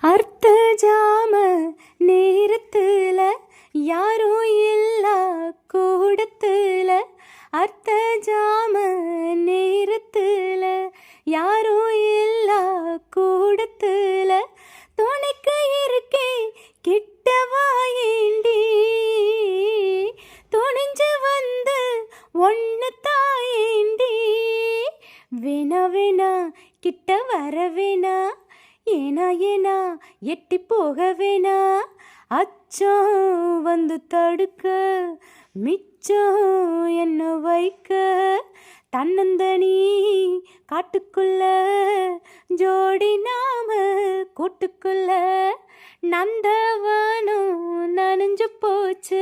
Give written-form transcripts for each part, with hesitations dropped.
அர்த்த ஜாம நேரத்துல யாரும் இல்லா கூடத்துல அர்த்த ஜாம நேரத்துல யாரும் இல்லா கூடத்துல துணைக்கு இருக்கே கிட்டவா ஏண்டி துணிஞ்சு வந்து ஒன்னு தாயேண்டி வேணா வேணா கிட்ட வரவேணா ஏனா ஏனா எட்டி போக வேணா அச்சம் வந்து தடுக்க மிச்சம் என்ன வைக்க தன்னந்தனி காட்டுக்குள்ள ஜோடி நாம கூட்டுக்குள்ள நந்தவனம் நனைஞ்சு போச்சு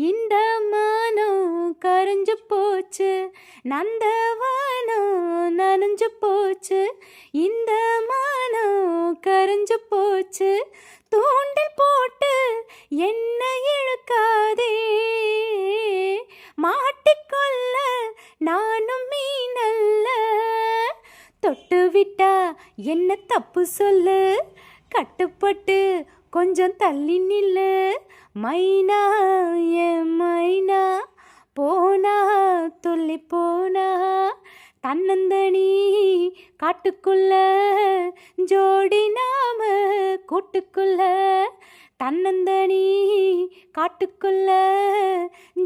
இந்த மானம் கரைஞ்சு போச்சு நந்தவனம் நனைஞ்சு போச்சு இந்த மானம் கரைஞ்சு போச்சு தூண்டில் போட்டு என்ன இழுக்காதே மாட்டிக்கொள்ள நானும் மீனல்ல தொட்டு விட்டா என்ன தப்பு சொல்லு கட்டுப்பட்டு கொஞ்சம் தள்ளி நில்லு மைனா என் மைனா போனா துள்ளி போனா தன்னந்தனி காட்டுக்குள்ள ஜோடி நாம கூட்டுக்குள்ள தன்னந்தனி காட்டுக்குள்ள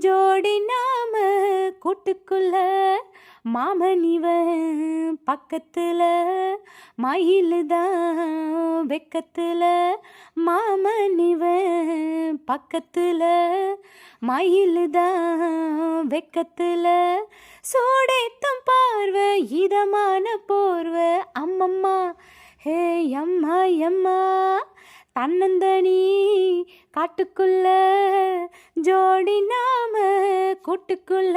ஜோடி நாம கூட்டுக்குள்ள மாமனிவன் பக்கத்துல மயிலுதான் வெக்கத்துல மாமனிவன் பக்கத்துல மயிலுதான் வெக்கத்துல சூடேத்தும் பார்வை இதமான போர்வை அம்மம்மா ஹே அம்மா அம்மா தன்னந்தனி காட்டுக்குள்ள ஜோடி நாம கூட்டுக்குள்ள